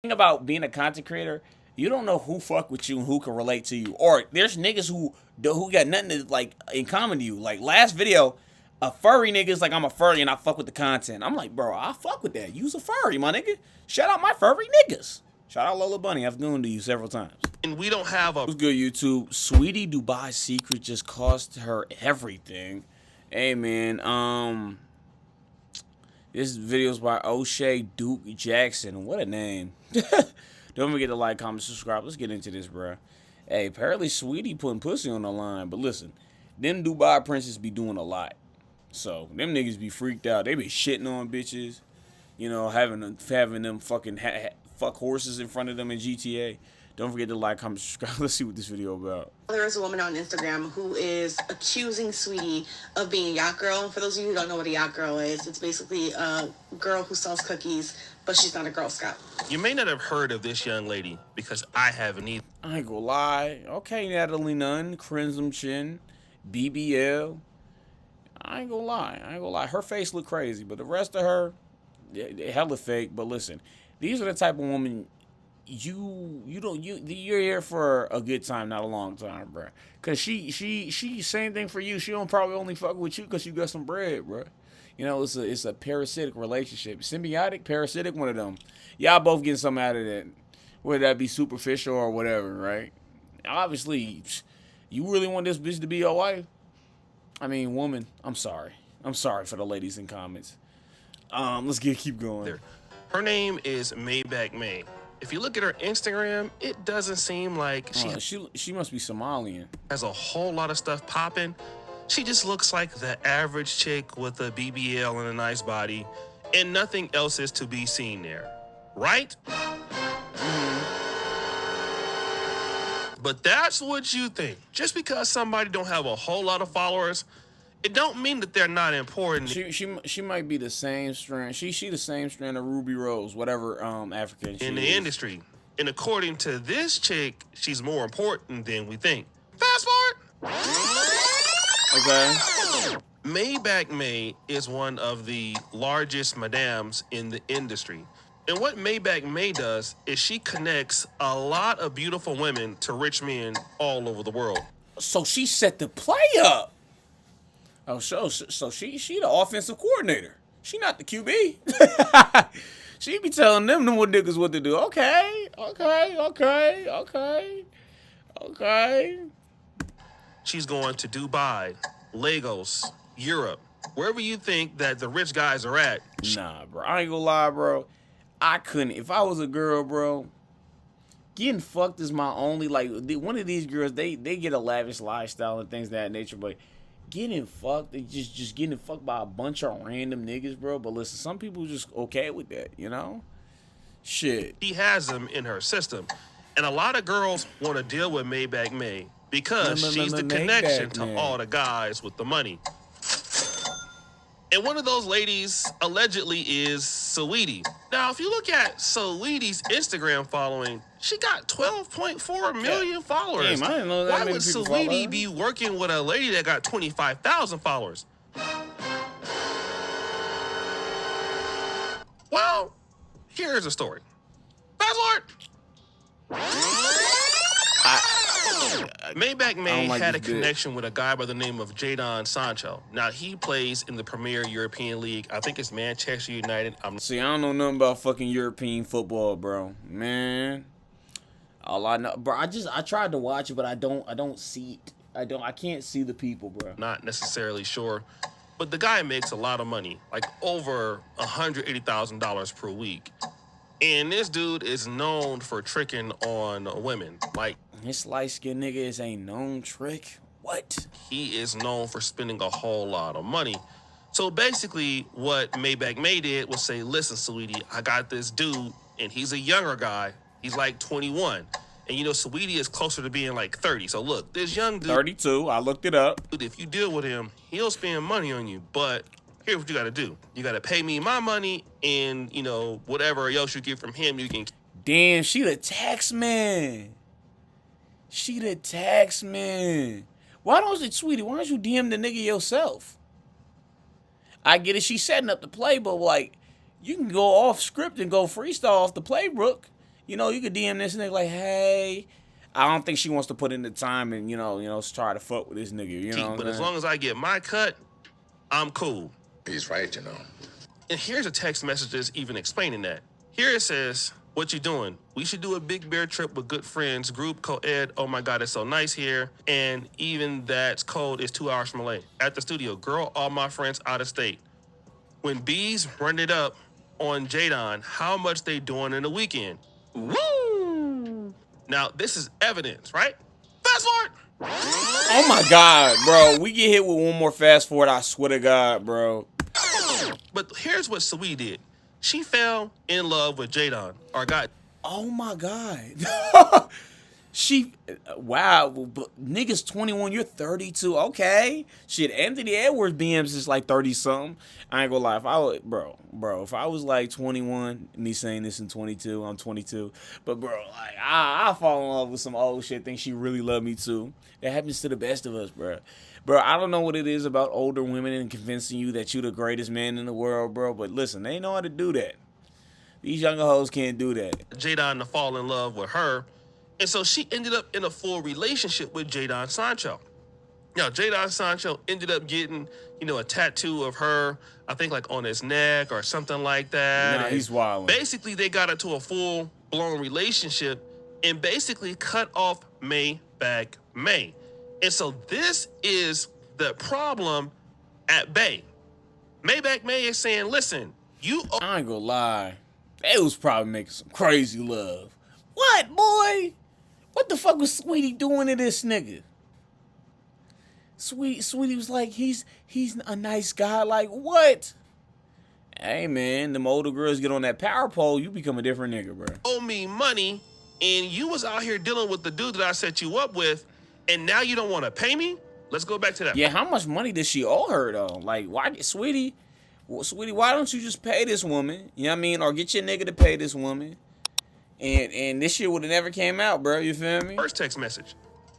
Thing about being a content creator, you don't know who fuck with you and who can relate to you. Or there's niggas who got nothing to, like, in common to you. Like last video, a furry nigga's like, I'm a furry and I fuck with the content. I'm like, bro, I fuck with that. You's a furry, my nigga. Shout out my furry niggas. Shout out Lola Bunny. I've gooned to you several times. And we don't have a... What's good, YouTube? Sweetie Dubai's secret just cost her everything. Hey, man. This video's by O'Shea Duke Jackson. What a name. Don't forget to like, comment, subscribe. Let's get into this, bro. Hey, apparently Sweetie putting pussy on the line. But listen, them Dubai princes be doing a lot. So, them niggas be freaked out. They be shitting on bitches. You know, having them fucking fuck horses in front of them in GTA. Don't forget to like, comment, subscribe. Let's see what this video about. There is a woman on Instagram who is accusing Sweetie of being a yacht girl. And for those of you who don't know what a yacht girl is, it's basically a girl who sells cookies, but she's not a Girl Scout. You may not have heard of this young lady because I haven't either. I ain't gonna lie. Okay, Natalie Nunn, Crimson Chin, BBL. I ain't gonna lie. Her face look crazy, but the rest of her, hella fake. But listen, these are the type of woman you're here for a good time, not a long time, bro. Cause she same thing for you. She don't probably only fuck with you cause you got some bread, bro. You know, it's a parasitic relationship, symbiotic, parasitic, one of them. Y'all both getting something out of that, whether that be superficial or whatever, right? Obviously, you really want this bitch to be your wife? I mean, woman. I'm sorry for the ladies in comments. Let's keep going. Her name is Maybach May. If you look at her Instagram, it doesn't seem like she must be Somalian. Has a whole lot of stuff popping. She just looks like the average chick with a BBL and a nice body, and nothing else is to be seen there, right? But that's what you think. Just because somebody don't have a whole lot of followers, it don't mean that they're not important. She might be the same strand. She the same strand of Ruby Rose, whatever African she in the is. industry. And according to this chick, she's more important than we think. Fast forward. Okay. Maybach May is one of the largest madams in the industry. And what Maybach May does is she connects a lot of beautiful women to rich men all over the world. So she set the play up. Oh, so she the offensive coordinator. She not the QB. She be telling them what niggas what to do. Okay. She's going to Dubai, Lagos, Europe, wherever you think that the rich guys are at. Nah, bro. I ain't gonna lie, bro. I couldn't. If I was a girl, bro, getting fucked is my only, like, one of these girls, they get a lavish lifestyle and things of that nature, but getting fucked, they just getting fucked by a bunch of random niggas, bro. But listen, some people just okay with that, you know? Shit. She has them in her system. And a lot of girls want to deal with Maybach May because she's the connection to all the guys with the money. And one of those ladies allegedly is Saweetie. Now, if you look at Saweetie's Instagram following, she got 12.4 million followers. Damn, I didn't know that. Why would Saweetie be working with a lady that got 25,000 followers? Well, here's the story. Fast forward. Maybach May had a connection with a guy by the name of Jadon Sancho. Now, he plays in the Premier European League. I think it's Manchester United. See, I don't know nothing about fucking European football, bro. Man. All I know, bro, I tried to watch it, but I don't see it. I can't see the people, bro. Not necessarily sure. But the guy makes a lot of money, like over $180,000 per week. And this dude is known for tricking on women. Like, this light-skinned nigga is a known trick? What? He is known for spending a whole lot of money. So basically, what Maybach May did was say, listen, Saweetie, I got this dude, and he's a younger guy. He's like 21. And you know, Saweetie is closer to being like 30. So look, this young dude... 32, I looked it up. If you deal with him, he'll spend money on you, but... here's what you got to do. You got to pay me my money, and, you know, whatever else you get from him, you can... Damn, she the tax man. Why don't you, Sweetie, why don't you DM the nigga yourself? I get it, she's setting up the play, but, like, you can go off script and go freestyle off the playbook You know, you could DM this nigga like, hey. I don't think she wants to put in the time and, try to fuck with this nigga, you know. But as long as I get my cut, I'm cool. He's right, you know. And here's a text message that's even explaining that. Here it says, what you doing? We should do a big bear trip with good friends, group, co-ed. Oh my God, it's so nice here. And even that's cold is 2 hours from LA. At the studio, girl, all my friends out of state. When Bees run it up on Jadon, how much they doing in the weekend? Woo! Now, this is evidence, right? Fast forward! Oh my God, bro. We get hit with one more fast forward, I swear to God, bro. But here's what Saweetie did. She fell in love with Jadon, or got... Oh my God. Wow, niggas 21, you're 32. Okay. Shit, Anthony Edwards BMs is like 30-something. I ain't gonna lie. If I was like 21, me saying this in 22, I'm 22. But bro, like, I fall in love with some old shit, think she really love me too. That happens to the best of us, bro. Bro, I don't know what it is about older women and convincing you that you the greatest man in the world, bro. But listen, they know how to do that. These younger hoes can't do that. Jadon to fall in love with her. And so she ended up in a full relationship with Jadon Sancho. Now, Jadon Sancho ended up getting, a tattoo of her, I think like on his neck or something like that. Nah, he's wild. Basically, they got into a full-blown relationship and basically cut off Maybach May. And so this is the problem at Bay. Maybach May is saying, listen, I ain't gonna lie. They was probably making some crazy love. What, boy? What the fuck was Saweetie doing to this nigga? Saweetie was like, he's a nice guy. Like, what? Hey, man, them older girls get on that power pole, you become a different nigga, bro. Owe me money, and you was out here dealing with the dude that I set you up with, and now you don't want to pay me? Let's go back to that. Yeah, how much money does she owe her, though? Like, why, Sweetie, why don't you just pay this woman? You know what I mean? Or get your nigga to pay this woman. And this shit would have never came out, bro. You feel me? First text message.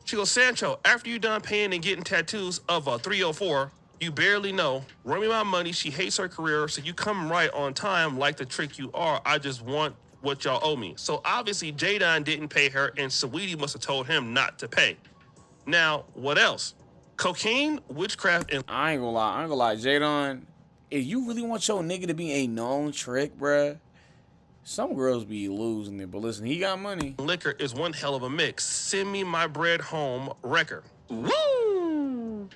She goes, Sancho, after you done paying and getting tattoos of a 304, you barely know. Run me my money. She hates her career, so you come right on time like the trick you are. I just want what y'all owe me. So obviously, Jadon didn't pay her, and Saweetie must have told him not to pay. Now, what else? Cocaine, witchcraft, and... I ain't gonna lie. Jadon, if you really want your nigga to be a known trick, bruh, some girls be losing it, but listen, he got money. Liquor is one hell of a mix. Send me my bread home record. Woo!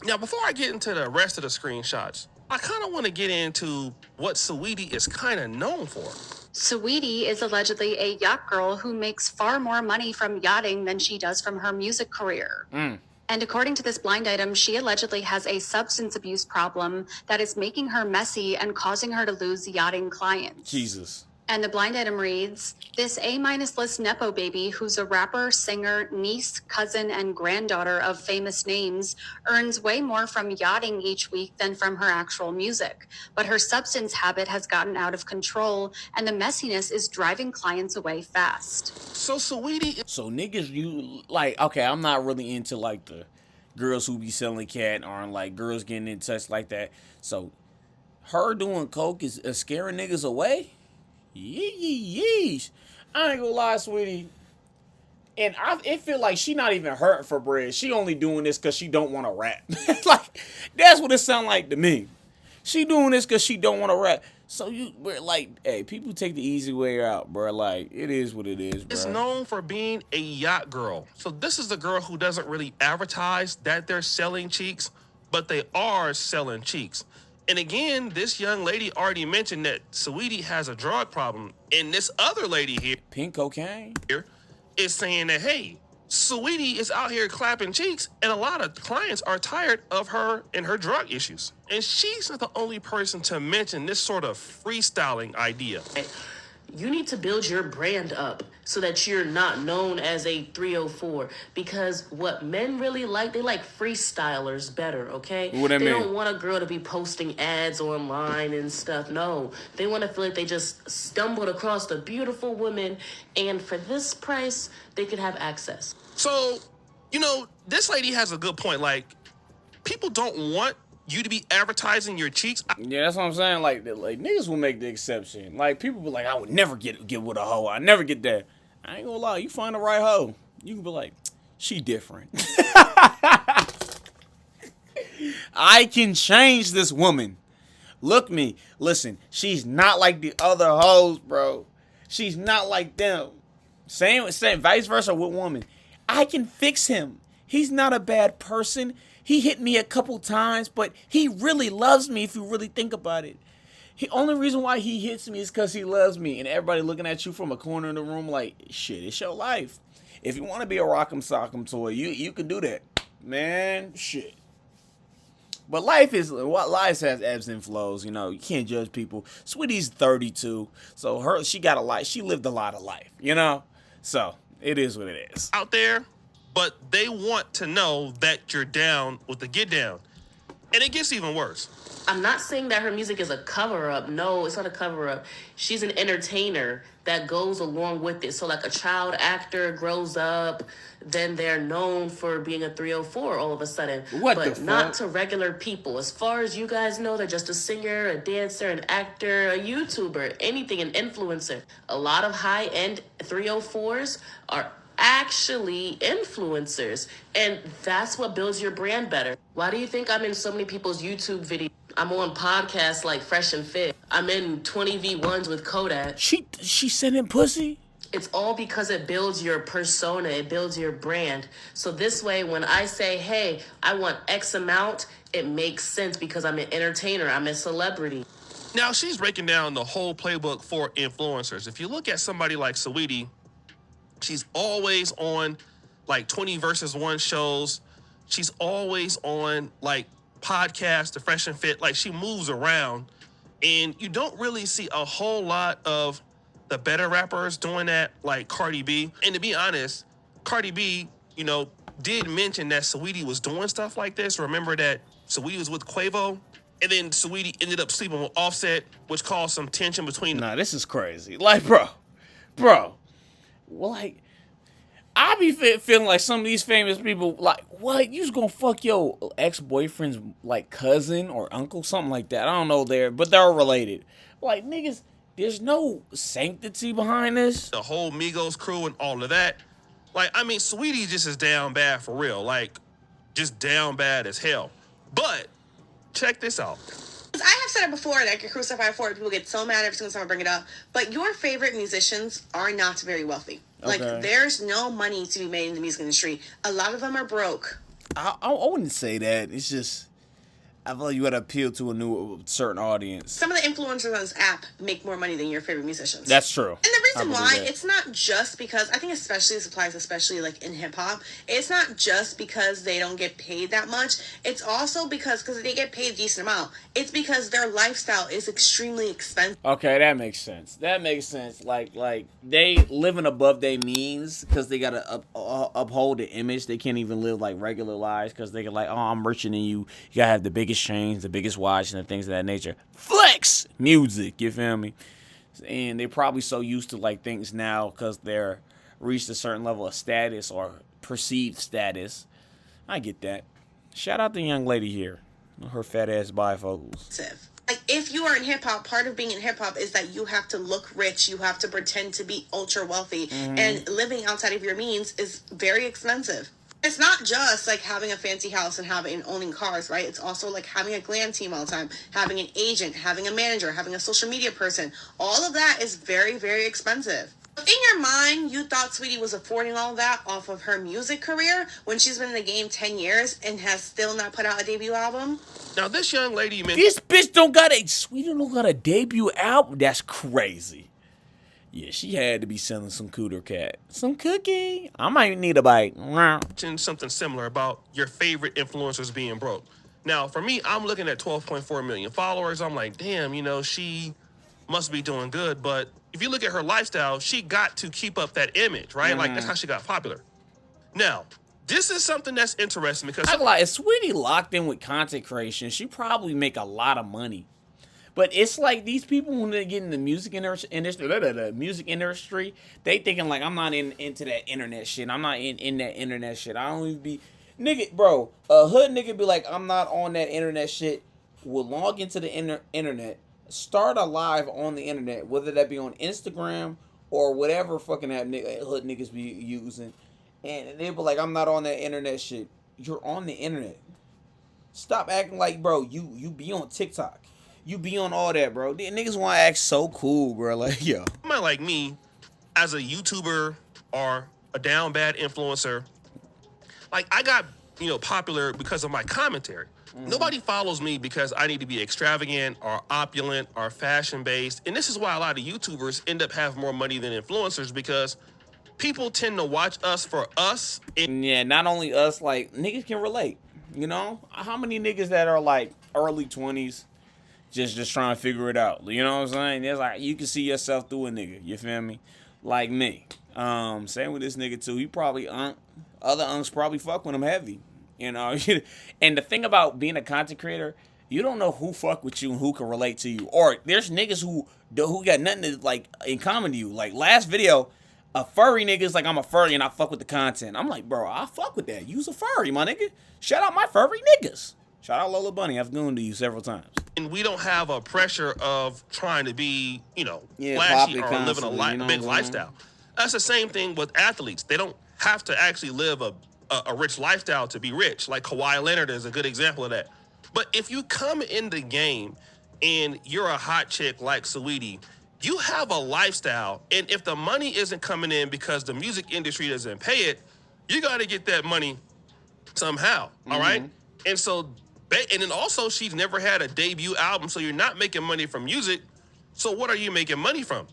Now, before I get into the rest of the screenshots, I kind of want to get into what Saweetie is kind of known for. Saweetie is allegedly a yacht girl who makes far more money from yachting than she does from her music career. And according to this blind item, she allegedly has a substance abuse problem that is making her messy and causing her to lose yachting clients. Jesus. And the blind item reads, this A-list Nepo baby, who's a rapper, singer, niece, cousin, and granddaughter of famous names, earns way more from yachting each week than from her actual music. But her substance habit has gotten out of control, and the messiness is driving clients away fast. So Saweetie... So niggas, you, like, okay, I'm not really into, like, the girls who be selling cat or, like, girls getting in touch like that. So her doing coke is scaring niggas away? Yeesh. I ain't gonna lie, Sweetie. And it feel like she not even hurting for bread. She only doing this because she don't want to rap. Like, that's what it sound like to me. She doing this because she don't want to rap. So we're like, hey, people take the easy way out, bro. Like, it is what it is, bro. Is known for being a yacht girl. So this is the girl who doesn't really advertise that they're selling cheeks, but they are selling cheeks. And again, this young lady already mentioned that Saweetie has a drug problem. And this other lady here, pink cocaine, is saying that, hey, Saweetie is out here clapping cheeks, and a lot of clients are tired of her and her drug issues. And she's not the only person to mention this sort of freestyling idea. You need to build your brand up so that you're not known as a 304, because what men really like, they like freestylers better, okay? What that they mean? Don't want a girl to be posting ads online and stuff. No, they want to feel like they just stumbled across a beautiful woman, and for this price, they could have access. So, this lady has a good point. Like, people don't want you to be advertising your cheeks? Yeah, that's what I'm saying. Like niggas will make the exception. Like people be like, I would never get with a hoe. I never get that. I ain't gonna lie. You find the right hoe, you can be like, she different. I can change this woman. Look me. Listen, she's not like the other hoes, bro. She's not like them. Same vice versa with women. I can fix him. He's not a bad person. He hit me a couple times, but he really loves me if you really think about it. The only reason why he hits me is because he loves me. And everybody looking at you from a corner in the room like, shit, it's your life. If you want to be a rock'em sock'em toy, you can do that. Man, shit. But life has ebbs and flows, you know. You can't judge people. Sweetie's 32, so she got a life. She lived a lot of life, you know. So it is what it is. Out there, but they want to know that you're down with the get down. And it gets even worse. I'm not saying that her music is a cover-up. No, it's not a cover-up. She's an entertainer that goes along with it. So like a child actor grows up, then they're known for being a 304 all of a sudden. But not to regular people. As far as you guys know, they're just a singer, a dancer, an actor, a YouTuber, anything, an influencer. A lot of high-end 304s are actually influencers, and that's what builds your brand better. Why do you think I'm in so many people's YouTube videos? I'm on podcasts like Fresh and Fit. I'm in 20v1s with Kodak. She sending pussy? It's all because it builds your persona, it builds your brand. So this way, when I say, hey, I want X amount, it makes sense because I'm an entertainer, I'm a celebrity. Now, she's breaking down the whole playbook for influencers. If you look at somebody like Saweetie, she's always on like 20 versus 1 shows. She's always on like podcasts, the Fresh and Fit. Like she moves around, and you don't really see a whole lot of the better rappers doing that, like Cardi B. And to be honest, Cardi B, you know, did mention that Saweetie was doing stuff like this. Remember that Saweetie was with Quavo, and then Saweetie ended up sleeping with Offset, which caused some tension between them. Nah, this is crazy. Like, bro. Well, like, I be feeling like some of these famous people, like, what? You just gonna fuck your ex-boyfriend's, like, cousin or uncle? Something like that. I don't know but they're related. Like, niggas, there's no sanctity behind this. The whole Migos crew and all of that. Like, I mean, Saweetie just is down bad for real. Like, just down bad as hell. But, check this out. I have said it before, and I get crucified for it. People get so mad every single time I bring it up. But your favorite musicians are not very wealthy. Like, there's no money to be made in the music industry. A lot of them are broke. I wouldn't say that. It's just, I feel like you gotta appeal to a certain audience. Some of the influencers on this app make more money than your favorite musicians. That's true. And the reason why, it's not just because, I think especially this applies especially like in hip hop, it's not just because they don't get paid that much. It's also because they get paid a decent amount. It's because their lifestyle is extremely expensive. Okay, that makes sense. Like they living above their means because they gotta uphold the image. They can't even live like regular lives because they can like, oh, I'm richer than you. You gotta have the biggest chains, the biggest watch, and the things of that nature. Flex music, you feel me? And they're probably so used to like things now because they're reached a certain level of status or perceived status. I get that. Shout out the young lady here. Her fat ass bifocals. Like, if you are in hip hop, part of being in hip hop is that you have to look rich. You have to pretend to be ultra wealthy. And living outside of your means is very expensive. It's not just like having a fancy house and owning cars, right? It's also like having a glam team all the time, having an agent, having a manager, having a social media person. All of that is very, very expensive. In your mind, you thought Saweetie was affording all that off of her music career when she's been in the game 10 years and has still not put out a debut album? Now, this young lady... This bitch Saweetie don't got a debut album? That's crazy. Yeah, she had to be selling some cooter cat. Some cookie. I might need a bite. Something similar about your favorite influencers being broke. Now, for me, I'm looking at 12.4 million followers. I'm like, damn, you know, she must be doing good. But if you look at her lifestyle, she got to keep up that image, right? Like, that's how she got popular. Now, this is something that's interesting because... I'm like, if Saweetie locked in with content creation, she probably make a lot of money. But it's like these people, when they get in the music industry, they thinking like, I'm not into that internet shit. I'm not in that internet shit. I don't even be... Nigga, bro, a hood nigga be like, I'm not on that internet shit. Will log into the internet, start a live on the internet, whether that be on Instagram or whatever fucking app hood niggas be using. And they be like, I'm not on that internet shit. You're on the internet. Stop acting like, bro, you be on TikTok. You be on all that, bro. The niggas want to act so cool, bro. Like, yo. Somebody like me, as a YouTuber or a down bad influencer, like I got, popular because of my commentary. Nobody follows me because I need to be extravagant or opulent or fashion based. And this is why a lot of YouTubers end up having more money than influencers, because people tend to watch us for us. Yeah, not only us, like, niggas can relate. You know? How many niggas that are like early 20s just trying to figure it out? You know what I'm saying? There's like, you can see yourself through a nigga. You feel me? Like me. Same with this nigga too. He probably other unks probably fuck with him heavy. You know? And the thing about being a content creator, you don't know who fuck with you and who can relate to you. Or there's niggas who got nothing to, like, in common to you. Like last video, a furry nigga's like, I'm a furry and I fuck with the content. I'm like, bro, I fuck with that. You's a furry, my nigga. Shout out my furry niggas. Shout out Lola Bunny. I've gone to you several times. And we don't have a pressure of trying to be, Yeah, flashy poppy or living constantly, a big lifestyle. That's the same thing with athletes. They don't have to actually live a rich lifestyle to be rich. Like Kawhi Leonard is a good example of that. But if you come in the game and you're a hot chick like Saweetie, you have a lifestyle. And if the money isn't coming in because the music industry doesn't pay it, you got to get that money somehow. All right. And so, and then also she's never had a debut album. So you're not making money from music. So what are you making money from?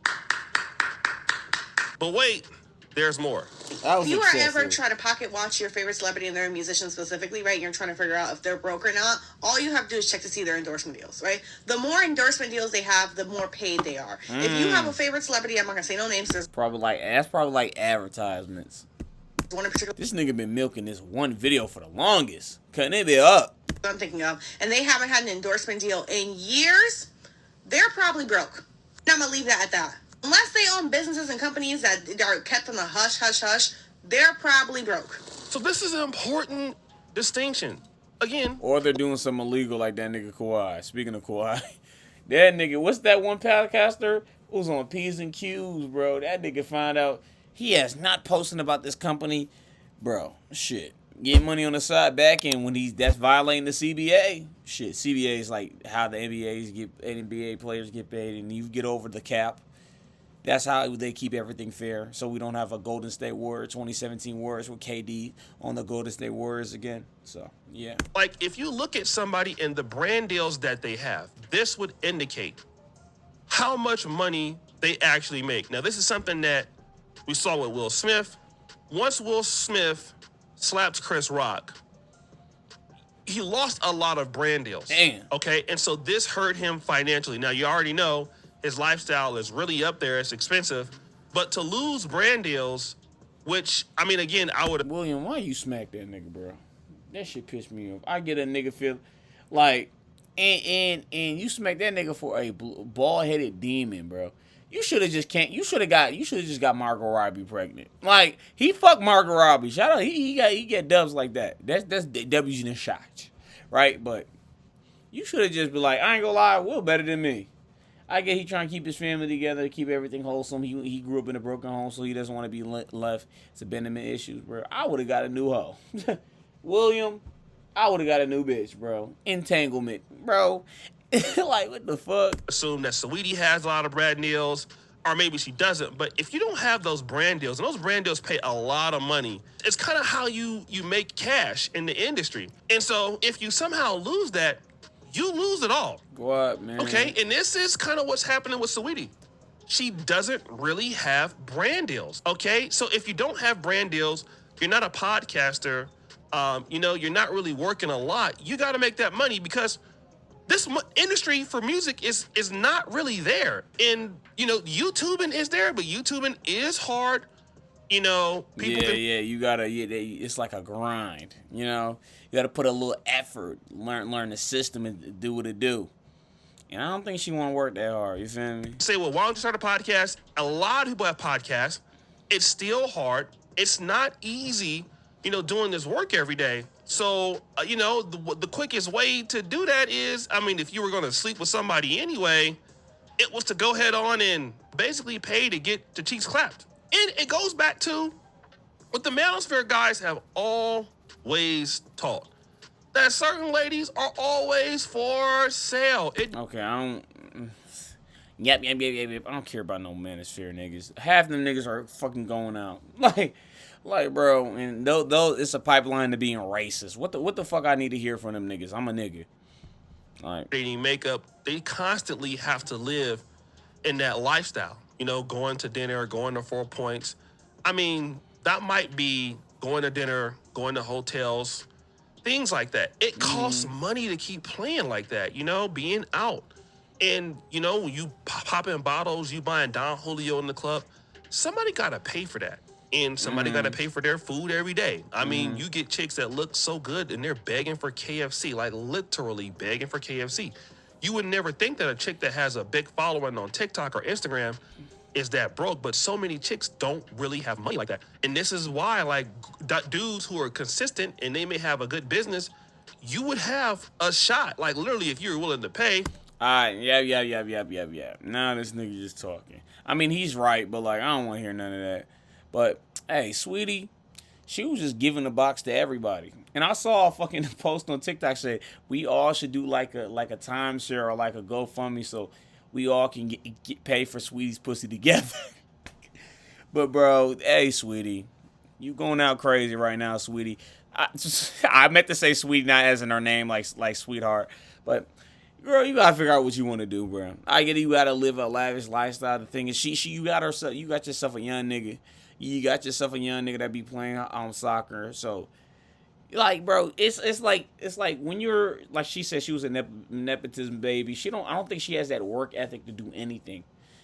But wait, there's more. If you are ever trying to pocket watch your favorite celebrity and they're a musician specifically, right? You're trying to figure out if they're broke or not. All you have to do is check to see their endorsement deals, right? The more endorsement deals they have, the more paid they are. If you have a favorite celebrity, I'm not gonna say no names. There's probably like advertisements. one in particular. This nigga been milking this one video for the longest. Cutting it be up. I'm thinking of, and they haven't had an endorsement deal in years. They're probably broke. And I'm gonna leave that at that. Unless they own businesses and companies that are kept on the hush, hush, hush, they're probably broke. So this is an important distinction. Again. Or they're doing something illegal like that nigga Kawhi. Speaking of Kawhi, that nigga, what's that one podcaster who's on P's and Q's, bro? That nigga found out he has not posting about this company. Bro, shit. Get money on the side back end when that's violating the CBA. Shit, CBA is like how the NBA players get paid, and you get over the cap. That's how they keep everything fair, so we don't have a Golden State Warriors 2017 Warriors with KD on the Golden State Warriors again. So, yeah. Like, if you look at somebody and the brand deals that they have, this would indicate how much money they actually make. Now, this is something that we saw with Will Smith. Once Will Smith slapped Chris Rock, he lost a lot of brand deals. Damn. Okay, and so this hurt him financially. Now, you already know his lifestyle is really up there. It's expensive. But to lose brand deals, which, I mean, again, I would... William, why you smack that nigga, bro? That shit pissed me off. I get a nigga feel like... And you smack that nigga for a bald-headed demon, bro. You should have just got Margot Robbie pregnant. Like, he fucked Margot Robbie. Shout out, he get dubs like that. That's W's in a shot, right? But you should have just been like, I ain't gonna lie, Will better than me. I get he trying to keep his family together, keep everything wholesome. He grew up in a broken home, so he doesn't want to be left to abandonment issues, bro. I would have got a new hoe. William, I would have got a new bitch, bro. Entanglement, bro. Like, what the fuck? Assume that Saweetie has a lot of brand deals, or maybe she doesn't. But if you don't have those brand deals, and those brand deals pay a lot of money, it's kind of how you make cash in the industry. And so if you somehow lose that, you lose it all. What, man? Okay, and this is kind of what's happening with Saweetie. She doesn't really have brand deals, okay? So if you don't have brand deals, you're not a podcaster, you're not really working a lot, you got to make that money, because this industry for music is not really there. And, YouTubing is there, but YouTubing is hard. People it's like a grind, You got to put a little effort, learn the system and do what it do. And I don't think she want to work that hard, you feel me? Say, well, why don't you start a podcast? A lot of people have podcasts. It's still hard. It's not easy, doing this work every day. So, the quickest way to do that is, I mean, if you were going to sleep with somebody anyway, it was to go ahead on and basically pay to get the cheeks clapped. And it goes back to what the manosphere guys have always taught, that certain ladies are always for sale. Okay, I don't. Yep. I don't care about no manosphere niggas. Half them niggas are fucking going out. Like, bro, and though it's a pipeline to being racist. What the fuck I need to hear from them niggas? I'm a nigga. Like, Dating makeup, they constantly have to live in that lifestyle. Going to dinner, going to 4 Points. I mean, that might be going to dinner, going to hotels, things like that. It costs money to keep playing like that, being out. And, you popping bottles, you buying Don Julio in the club. Somebody got to pay for that. And somebody got to pay for their food every day. I mean, you get chicks that look so good and they're begging for KFC, like literally begging for KFC. You would never think that a chick that has a big following on TikTok or Instagram is that broke, but so many chicks don't really have money like that. And this is why, like, dudes who are consistent and they may have a good business, you would have a shot. Like, literally, if you're willing to pay. alright, yeah. Now this nigga just talking. I mean, he's right, but like, I don't want to hear none of that. But hey, sweetie, she was just giving the box to everybody. And I saw a fucking post on TikTok say we all should do like a timeshare or like a GoFundMe so we all can get pay for Sweetie's pussy together. But bro, hey, sweetie, you going out crazy right now, sweetie. I meant to say sweetie, not as in her name, like sweetheart. But girl, you gotta figure out what you want to do, bro. I get it, you gotta live a lavish lifestyle. The thing is, you got yourself a young nigga. You got yourself a young nigga that be playing on soccer. So, like, bro, it's like when you're, like she said, she was a nepotism baby. I don't think she has that work ethic to do anything,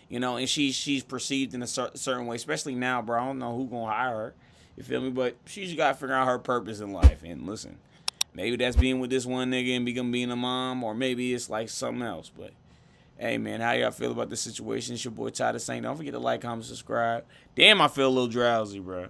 And she's perceived in a certain way, especially now, bro. I don't know who gonna hire her. You feel me? But she's got to figure out her purpose in life. And listen, maybe that's being with this one nigga and being a mom, or maybe it's like something else. But hey, man, how y'all feel about the situation? It's your boy Ty the Saint. Don't forget to like, comment, subscribe. Damn, I feel a little drowsy, bro.